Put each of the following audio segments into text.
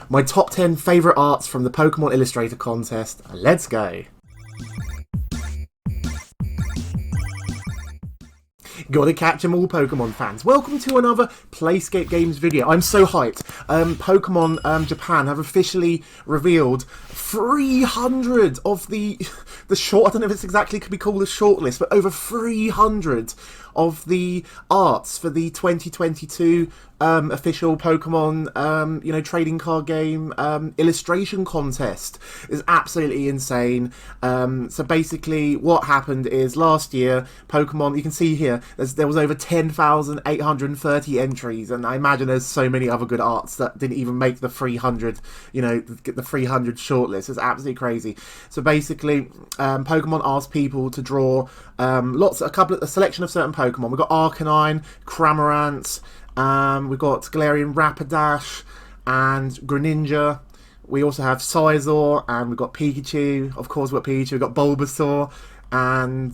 My top 10 favourite arts from the Pokemon Illustrator contest. Let's go. Gotta catch 'em all, Pokemon fans. Welcome to another PlaySkape Games video. I'm so hyped. Pokemon Japan have officially revealed 300 of the short, I don't know if it's exactly could be called a shortlist, but over 300 of the arts for the 2022 official Pokemon trading card game illustration contest. Is absolutely insane. So basically what happened is last year Pokemon, you can see here there was over 10,830 entries, and I imagine there's so many other good arts that didn't even make the 300 the 300 shortlist. It's absolutely crazy. So basically Pokemon asked people to draw a selection of certain Pokemon. We've got Arcanine, Cramorant, we've got Galarian Rapidash and Greninja. We also have Scizor, and we've got Pikachu. Of course, we've got Pikachu. We've got Bulbasaur, and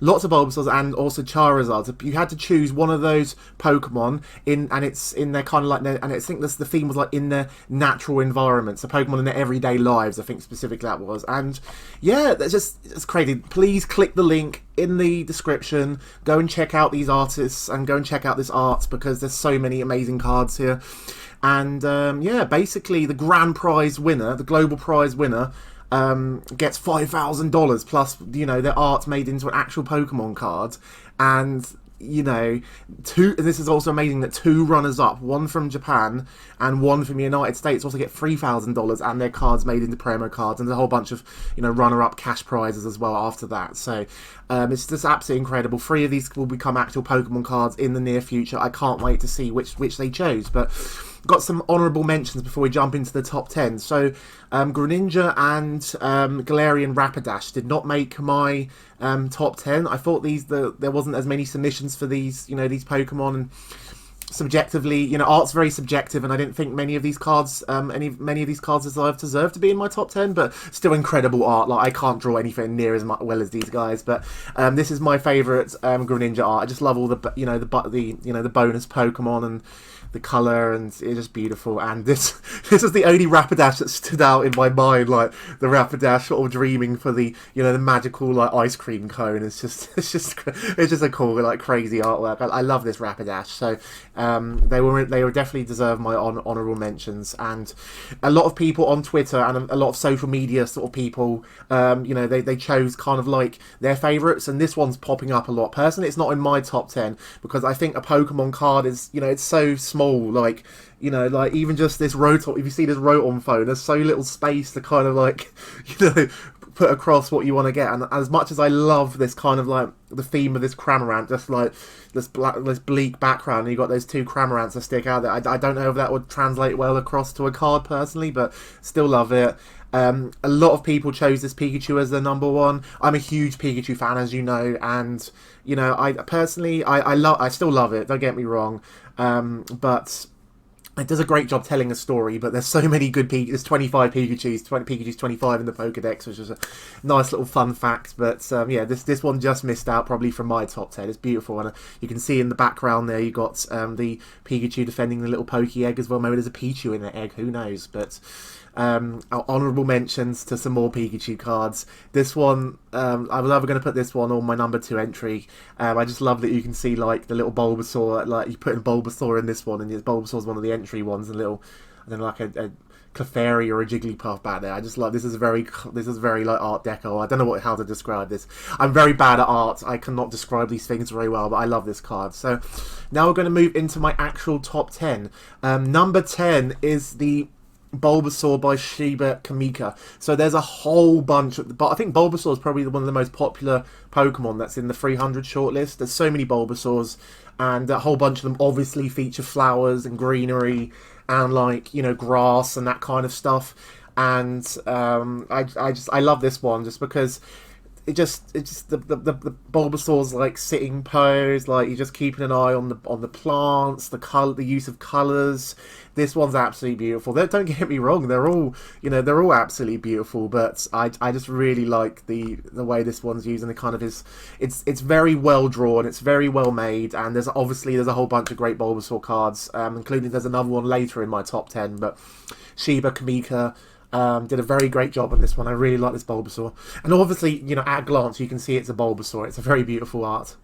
lots of Bulbasaurs, and also Charizard. So you had to choose one of those Pokemon and it's in their kind of like, and I think the theme was like in their natural environment. So Pokemon in their everyday lives, I think specifically that was. And yeah, it's crazy. Please click the link in the description. Go and check out these artists and go and check out this art, because there's so many amazing cards here. And yeah, basically the grand prize winner, the global prize winner, gets $5,000 plus, their art made into an actual Pokemon card. And and this is also amazing that two runners up, one from Japan and one from the United States, also get $3,000 and their cards made into promo cards, and there's a whole bunch of runner up cash prizes as well after that. So it's just absolutely incredible. 3 of these will become actual Pokemon cards in the near future. I can't wait to see which they chose. But got some honourable mentions before we jump into the top 10. So Greninja and Galarian Rapidash did not make my top 10. I thought there wasn't as many submissions for these these Pokemon, and subjectively, art's very subjective, and I didn't think many of these cards many of these cards deserve to be in my top 10, but still incredible art. Like, I can't draw anything near as well as these guys, but this is my favourite Greninja art. I just love all the the bonus Pokemon and the colour, and it's just beautiful. And this is the only Rapidash that stood out in my mind, like the Rapidash sort of dreaming for the the magical like ice cream cone. It's just a cool, like, crazy artwork. I love this Rapidash. So they were definitely deserve my honourable mentions. And a lot of people on Twitter and a lot of social media sort of people, they chose kind of like their favourites, and this one's popping up a lot. Personally, it's not in my top 10 because I think a Pokemon card is it's so small. Like, like even just this Rotom, if you see this Rotom phone, there's so little space to kind of like put across what you want to get. And as much as I love this kind of like the theme of this Cramorant, just like this bleak background, and you got those 2 Cramorants that stick out there, I don't know if that would translate well across to a card personally, but still love it. A lot of people chose this Pikachu as their number 1. I'm a huge Pikachu fan, as you know, and I personally I still love it, don't get me wrong, but it does a great job telling a story. But there's so many good there's 25 Pikachus, 25 in the Pokedex, which is a nice little fun fact. But yeah, this one just missed out probably from my top 10. It's beautiful, and you can see in the background there you got the Pikachu defending the little Poke egg as well. Maybe there's a Pichu in the egg, who knows? But honourable mentions to some more Pikachu cards. This one, I was either going to put this one on my number 2 entry. I just love that you can see like the little Bulbasaur, like you put in Bulbasaur in this one, and Bulbasaur's one of the entry ones, and little, I don't know, like a Clefairy or a Jigglypuff back there. I just love this. Is very like Art Deco. I don't know how to describe this. I'm very bad at art. I cannot describe these things very well, but I love this card. So now we're going to move into my actual top 10. Number 10 is the Bulbasaur by Shiba Kamika. So there's a whole bunch but I think Bulbasaur is probably one of the most popular Pokemon that's in the 300 shortlist. There's so many Bulbasaurs, and a whole bunch of them obviously feature flowers and greenery and like grass and that kind of stuff. And I love this one just because it's just the Bulbasaur's like sitting pose, like you're just keeping an eye on the plants, the use of colours. This one's absolutely beautiful. Don't get me wrong, they're all they're all absolutely beautiful, but I just really like the way this one's used, and it kind of is. It's very well drawn, it's very well made, and there's a whole bunch of great Bulbasaur cards, including there's another one later in my top 10, but Shiba, Kamika. Did a very great job on this one. I really like this Bulbasaur. And obviously, at a glance, you can see it's a Bulbasaur. It's a very beautiful art.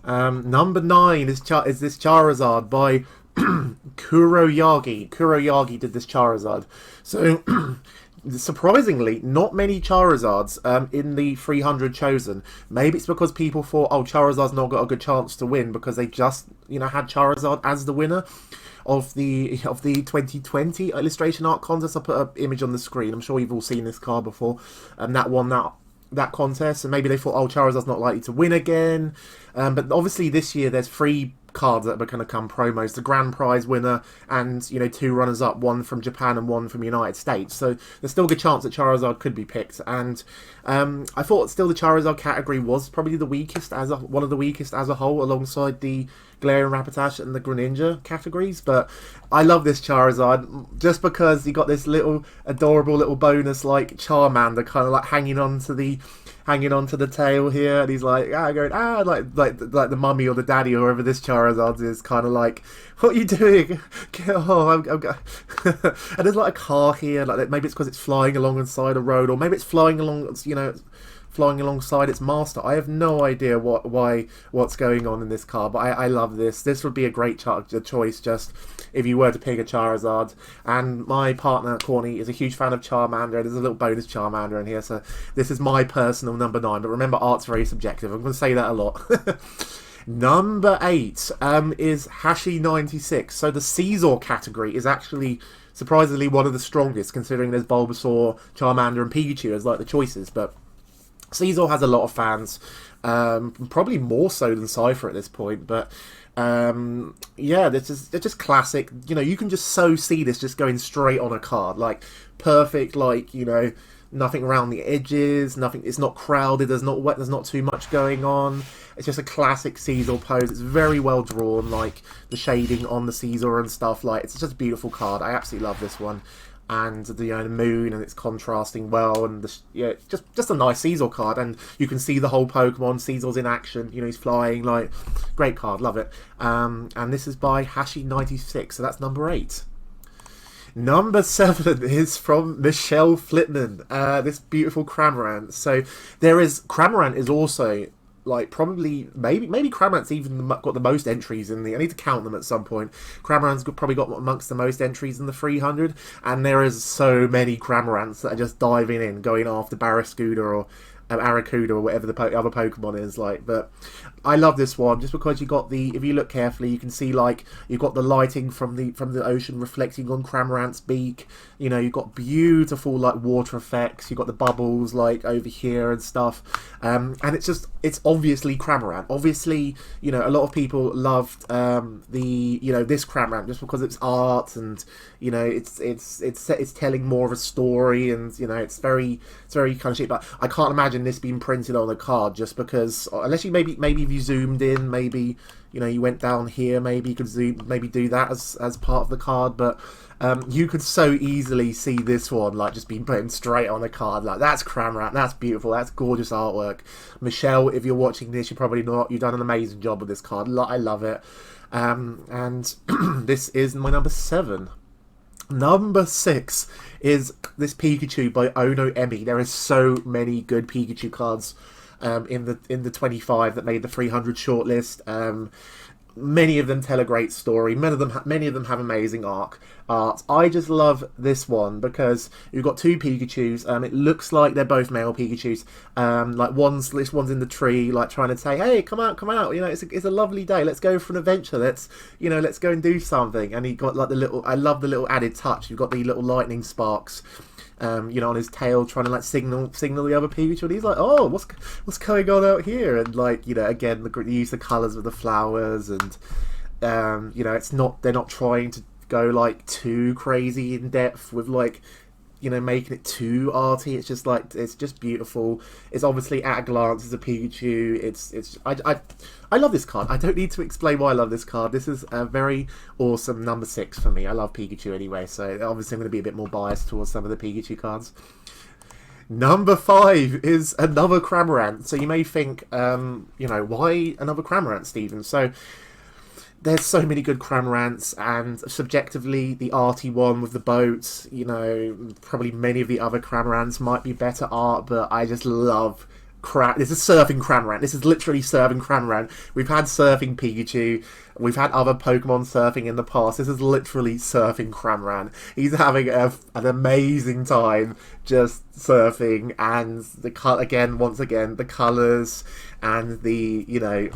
Number 9 is this Charizard by Kuroyagi. Kuroyagi did this Charizard. So, surprisingly, not many Charizards in the 300 chosen. Maybe it's because people thought, oh, Charizard's not got a good chance to win because they just, had Charizard as the winner of the 2020 illustration art contest. I'll put an image on the screen. I'm sure you've all seen this card before. That won that contest, and maybe they thought, oh, Charizard's not likely to win again. But obviously this year there's 3 cards that are going to come promos: the grand prize winner and 2 runners-up, one from Japan and one from the United States. So there's still a good chance that Charizard could be picked. And I thought still the Charizard category was probably the weakest one of the weakest as a whole, alongside the Galarian Rapidash and the Greninja categories. But I love this Charizard just because you got this little adorable little bonus like Charmander kind of like hanging on to the tail here, and he's like going like the mummy or the daddy or whoever this Charizard is, kind of like, what are you doing? I'm and there's like a car here, like maybe it's because it's flying alongside a road, or maybe it's flying along, flying alongside its master. I have no idea what's going on in this car, but I love this. This would be a great choice just if you were to pick a Charizard. And my partner, Corny, is a huge fan of Charmander. There's a little bonus Charmander in here, so this is my personal number 9. But remember, art's very subjective. I'm going to say that a lot. Number 8 is Hashi96. So the Scizor category is actually surprisingly one of the strongest, considering there's Bulbasaur, Charmander, and Pikachu as like the choices. But Scizor has a lot of fans, probably more so than Cypher at this point, but yeah, it's just classic. You can just so see this just going straight on a card, like perfect, like nothing around the edges, nothing. It's not crowded. There's not too much going on. It's just a classic Scizor pose. It's very well drawn, like the shading on the Scizor and stuff. Like it's just a beautiful card. I absolutely love this one. And the moon, and it's contrasting well, and just a nice Scizor card, and you can see the whole Pokemon. Scizor's in action, he's flying, like great card, love it. And this is by Hashi96, so that's number 8. Number 7 is from Michelle Flitman, this beautiful Cramorant. So Cramorant is also like probably maybe Cramorant's even got the most entries in the. I need to count them at some point. Cramorant's probably got amongst the most entries in the 300, and there is so many Cramorants that are just diving in, going after Barraskewda or Arrokuda or whatever the other Pokemon is like. But I love this one just because you got if you look carefully, you can see like you've got the lighting from the ocean reflecting on Cramorant's beak. You've got beautiful like water effects. You've got the bubbles like over here and stuff. And it's obviously Cramorant. Obviously, a lot of people loved this Cramorant just because it's art, and it's telling more of a story, and it's very kind of cheap. But I can't imagine this being printed on a card, just because unless you maybe if you zoomed in, maybe you went down here, maybe you could do that as part of the card. But you could so easily see this one like just being put straight on a card. Like, that's Cramorant, that's beautiful, that's gorgeous artwork. Michelle, if you're watching this, you're probably not. You've done an amazing job with this card. I love it. And this is my number 7. Number 6 is this Pikachu by Ono Emi. There is so many good Pikachu cards in the 25 that made the 300 shortlist. Many of them tell a great story. Many of them have amazing art. I just love this one because you've got 2 Pikachus. It looks like they're both male Pikachus. Like this one's in the tree, like trying to say, "Hey, come out! It's a lovely day. Let's go for an adventure. Let's go and do something." And he got like I love the little added touch. You've got the little lightning sparks. On his tail, trying to like signal the other Pikachu, and he's like, "Oh, what's going on out here?" And like, again, the use the colours of the flowers, and they're not trying to go like too crazy in depth with like you know, making it too arty. It's just like, it's just beautiful. It's obviously at a glance as a Pikachu. I love this card. I don't need to explain why I love this card. This is a very awesome number 6 for me. I love Pikachu anyway, so obviously I'm going to be a bit more biased towards some of the Pikachu cards. Number 5 is another Cramorant. So you may think, you know, why another Cramorant, Stephen? So there's so many good Cramorants, and subjectively, the arty one with the boat, you know, probably many of the other Cramorants might be better art, but I just love this is surfing Cramorant. This is literally surfing Cramorant. We've had surfing Pikachu. We've had other Pokemon surfing in the past. This is literally surfing Cramorant. He's having an amazing time just surfing, and once again, the colours and the, you know,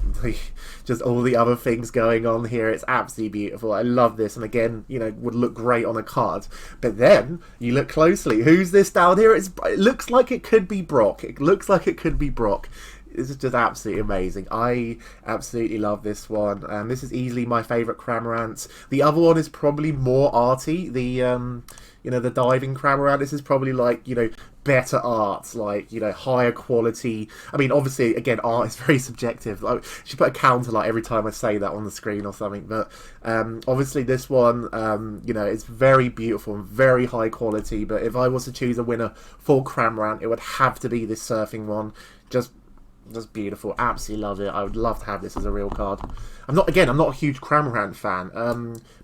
just all the other things going on here. It's absolutely beautiful. I love this, and again, you know, would look great on a card. But then you look closely. Who's this down here? It looks like it could be Brock. It looks like it could be Brock. This is just absolutely amazing. I absolutely love this one. This is easily my favourite Cramorant. The other one is probably more arty. The you know, the diving Cramorant. This is probably like, you know, better art, like, you know, higher quality. I mean, obviously, again, art is very subjective. Like, I should put a counter like every time I say that on the screen or something. But obviously, this one, you know, it's very beautiful and very high quality. But if I was to choose a winner for Cramorant, it would have to be this surfing one. Just beautiful. Absolutely love it. I would love to have this as a real card. I'm not a huge Cramorant fan,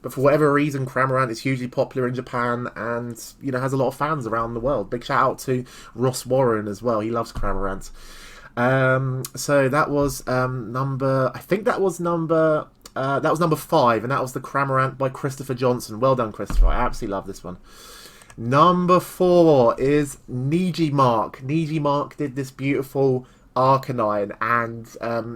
but for whatever reason, Cramorant is hugely popular in Japan, and, you know, has a lot of fans around the world. Big shout out to Ross Warren as well. He loves Cramorant. So that was number 5, and that was the Cramorant by Christopher Johnson. Well done, Christopher. I absolutely love this one. Number 4 is Niji Mark. Niji Mark did this beautiful Arcanine, and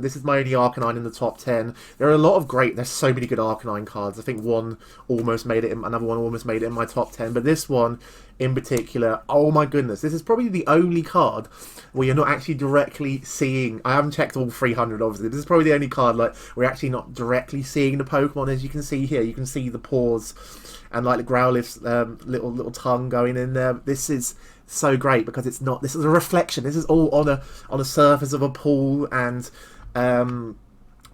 this is my only Arcanine in the top 10. There are a lot of there's so many good Arcanine cards. I think another one almost made it in my top 10, but this one in particular, oh my goodness, this is probably the only card where you're not actually directly seeing, I haven't checked all 300 obviously, this is probably the only card like we're actually not directly seeing the Pokemon. As you can see here, you can see the paws and like the Growlithe's little tongue going in there. This is so great because this is a reflection. This is all on a surface of a pool, and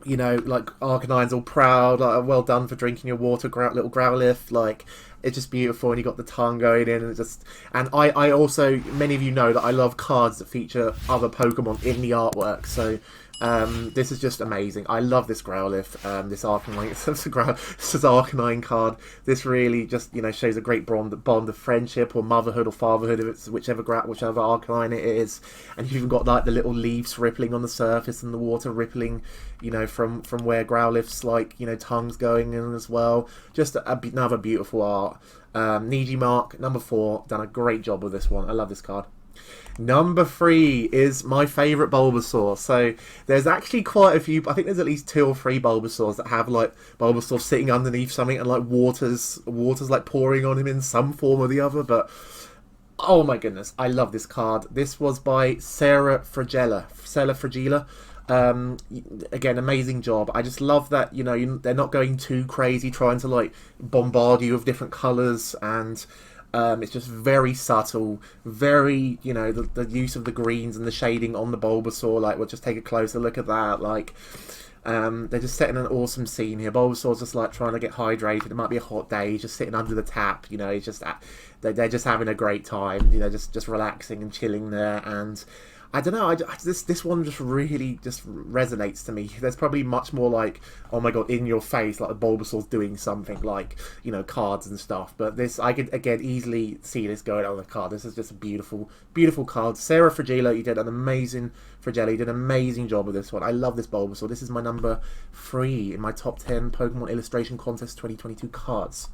you know, like Arcanine's all proud, like, well done for drinking your water, little Growlithe. Like, it's just beautiful, and you got the tongue going in, and I also, many of you know that I love cards that feature other Pokemon in the artwork, so this is just amazing. I love this Growlithe, this Arcanine, this is Arcanine card. This really just, you know, shows a great bond of friendship or motherhood or fatherhood, if it's whichever Arcanine it is. And you've even got like the little leaves rippling on the surface and the water rippling, you know, from where Growlithe's, like, you know, tongue's going in as well. Just another beautiful art. Niji Mark, number 4, done a great job with this one. I love this card. Number 3 is my favourite Bulbasaur. So there's actually quite a few, I think there's at least 2 or 3 Bulbasaurs that have like Bulbasaur sitting underneath something and like water's like pouring on him in some form or the other. But oh my goodness, I love this card. This was by Sarah Fragila. Again, amazing job. I just love that, you know, they're not going too crazy trying to like bombard you with different colours, and it's just very subtle, very, you know, the use of the greens and the shading on the Bulbasaur. Like, we'll just take a closer look at that. Like, they're just setting an awesome scene here. Bulbasaur's just like trying to get hydrated. It might be a hot day. He's just sitting under the tap. You know, he's just they're just having a great time. You know, just relaxing and chilling there. And I don't know, this one just really just resonates to me. There's probably much more like, oh my god, in your face, like the Bulbasaur's doing something, like, you know, cards and stuff. But this, I could, again, easily see this going on the card. This is just a beautiful, beautiful card. Sarah Fragila, you did an amazing job with this one. I love this Bulbasaur. This is my number 3 in my top 10 Pokemon Illustration Contest 2022 cards.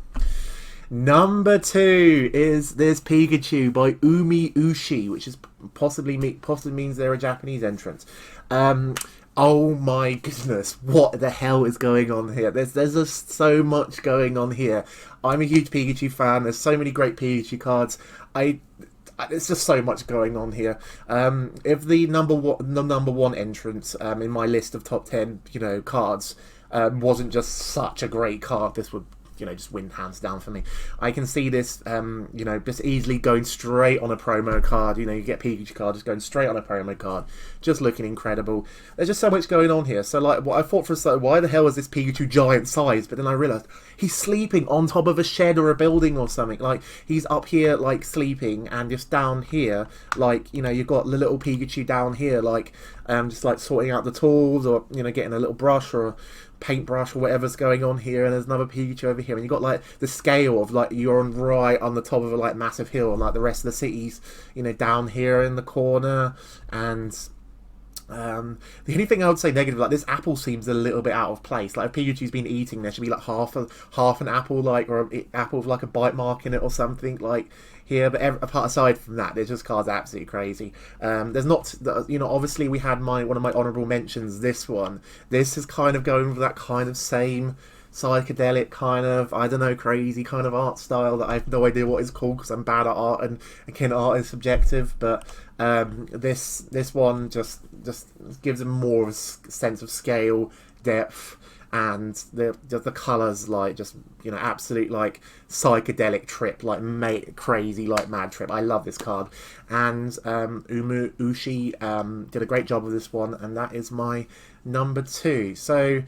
Number 2 is this Pikachu by Umi Ushi, which is possibly means they're a Japanese entrant. Oh my goodness, what the hell is going on here? There's just so much going on here. I'm a huge Pikachu fan. There's so many great Pikachu cards. There's just so much going on here. If the number one entrant in my list of top 10, you know, cards wasn't just such a great card, this would you know, just win hands down for me. I can see this, you know, just easily going straight on a promo card. You know, you get Pikachu card just going straight on a promo card, just looking incredible. There's just so much going on here. So like, what I thought for a second, why the hell is this Pikachu giant size? But then I realised he's sleeping on top of a shed or a building or something. Like, he's up here like sleeping, and just down here, like, you know, you've got the little Pikachu down here, like, just like sorting out the tools, or, you know, getting a little brush or a paintbrush or whatever's going on here, and there's another Pikachu over here, and you've got like the scale of like you're on right on the top of a like massive hill, and like the rest of the city's, you know, down here in the corner. And the only thing I would say negative, like, this apple seems a little bit out of place. Like, if Pikachu's been eating, there should be like half an apple, like, or an apple with like a bite mark in it or something, like here. But apart aside from that, there's just cards absolutely crazy. There's not, you know, obviously we had one of my honourable mentions. This is kind of going for that kind of same psychedelic kind of, I don't know, crazy kind of art style that I have no idea what it's called because I'm bad at art, and again, art is subjective. But this one just gives a more of a sense of scale, depth, and the colours, like, just, you know, absolute like psychedelic trip, like crazy, like mad trip. I love this card, and Ushi did a great job with this one, and that is my number 2. So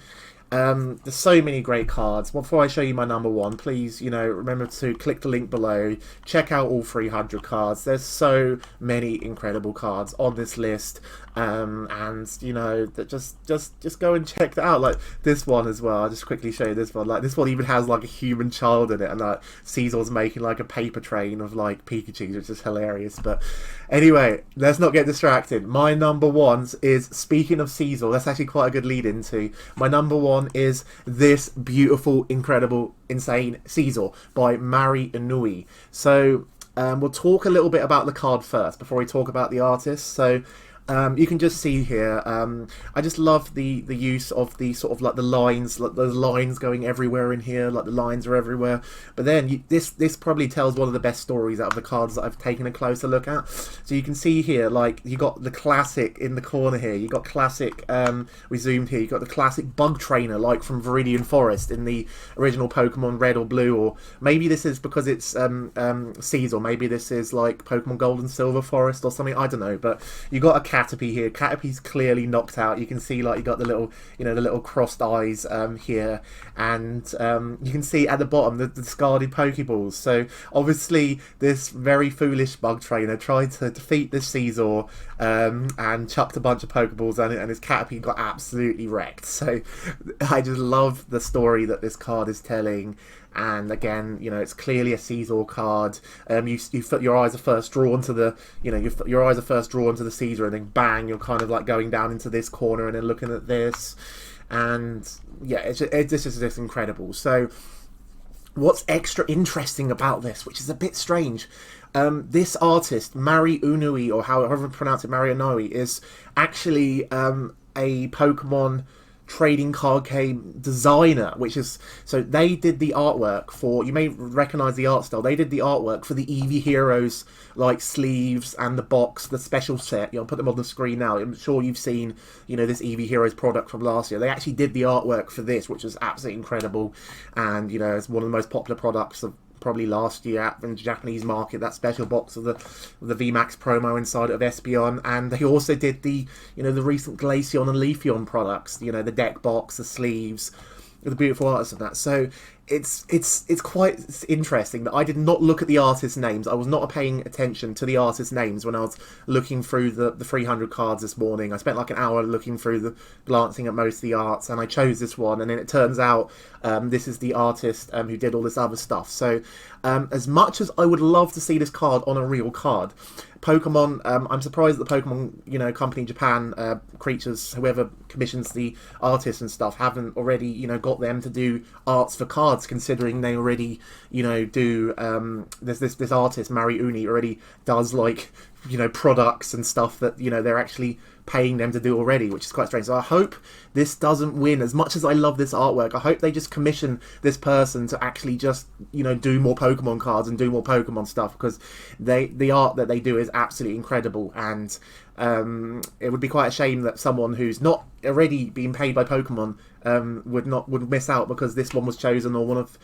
there's so many great cards. Before I show you my number 1, please, you know, remember to click the link below, check out all 300 cards. There's so many incredible cards on this list, and, you know, that just go and check that out. Like this one as well, I'll just quickly show you this one. Like, this one even has like a human child in it, and like Scizor's making like a paper train of like Pikachu, which is hilarious. But anyway, let's not get distracted. My number 1 is, speaking of Scizor, that's actually quite a good lead into my number 1 is this beautiful, incredible, insane Scizor by Mari Inui. So we'll talk a little bit about the card first before we talk about the artist. So you can just see here, I just love the use of the sort of like the lines, like those lines going everywhere in here, like the lines are everywhere. But then this probably tells one of the best stories out of the cards that I've taken a closer look at. So you can see here, like, you got the classic in the corner here, you got classic, we zoomed here, you got the classic bug trainer, like from Viridian Forest in the original Pokemon Red or Blue, or maybe this is because it's Scizor, maybe this is like Pokemon Gold and Silver Forest or something, I don't know. But you got a Caterpie here. Caterpie's clearly knocked out. You can see, like, you got the little, you know, the little crossed eyes here, and you can see at the bottom the discarded Pokeballs. So obviously this very foolish bug trainer tried to defeat this Scizor and chucked a bunch of Pokeballs at it, and his Caterpie got absolutely wrecked. So I just love the story that this card is telling. And again, you know, it's clearly a Scizor card. Your eyes are first drawn to the, you know, your eyes are first drawn to the Scizor, and then bang, you're kind of like going down into this corner and then looking at this, and yeah, this is just incredible. So, what's extra interesting about this, which is a bit strange, this artist, Mari Inui, or however you pronounce it, Mari Inui, is actually a Pokemon trading card game designer, which is, so they did the artwork for, you may recognize the art style, they did the artwork for the Eevee Heroes like sleeves and the box, the special set. You know, I'll put them on the screen now. I'm sure you've seen, you know, this Eevee Heroes product from last year. They actually did the artwork for this, which was absolutely incredible, and, you know, it's one of the most popular products of probably last year in the Japanese market, that special box of the VMAX promo inside of Espeon. And they also did the, you know, the recent Glaceon and Leafeon products, you know, the deck box, the sleeves, the beautiful artists of that. So it's quite interesting that I did not look at the artist names. I was not paying attention to the artist names when I was looking through the 300 cards this morning. I spent like an hour looking through glancing at most of the arts, and I chose this one, and then it turns out this is the artist who did all this other stuff. So as much as I would love to see this card on a real card, Pokemon, I'm surprised that the Pokemon, you know, company in Japan, creatures, whoever commissions the artists and stuff, haven't already, you know, got them to do arts for cards, considering they already, you know, do, this artist, Mari Uni, already does, like, you know, products and stuff that, you know, they're actually paying them to do already, which is quite strange. So I hope this doesn't win. As much as I love this artwork, I hope they just commission this person to actually just, you know, do more Pokemon cards and do more Pokemon stuff, because the art that they do is absolutely incredible. And It would be quite a shame that someone who's not already being paid by Pokemon would miss out because this one was chosen, or one of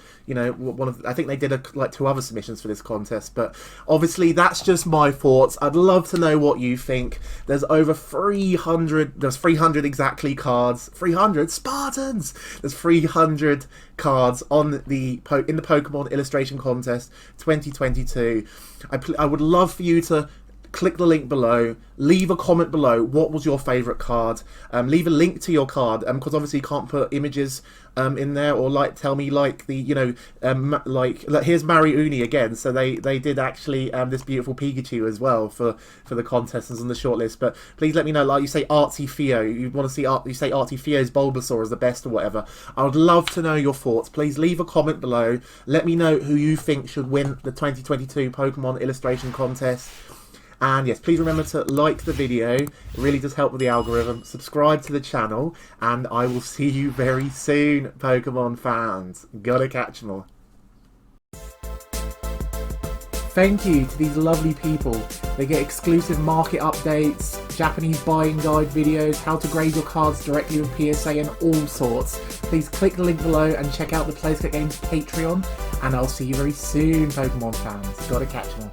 I think they did like 2 other submissions for this contest. But obviously that's just my thoughts. I'd love to know what you think. There's over 300. There's 300 exactly cards. 300 Spartans. There's 300 cards on in the Pokemon Illustration Contest 2022. I would love for you to click the link below, leave a comment below. What was your favourite card? Leave a link to your card, because obviously you can't put images in there, or tell me the here's Uni again. So they did actually this beautiful Pikachu as well for the contestants on the shortlist. But please let me know, you say Artsy Theo, you want to see you say Artsy Theo's Bulbasaur is the best or whatever. I would love to know your thoughts. Please leave a comment below. Let me know who you think should win the 2022 Pokemon Illustration Contest. And yes, please remember to like the video. It really does help with the algorithm. Subscribe to the channel, and I will see you very soon, Pokemon fans. Gotta catch 'em all. Thank you to these lovely people. They get exclusive market updates, Japanese buying guide videos, how to grade your cards directly with PSA, and all sorts. Please click the link below and check out the PlaySkape Games Patreon, and I'll see you very soon, Pokemon fans. Gotta catch 'em all.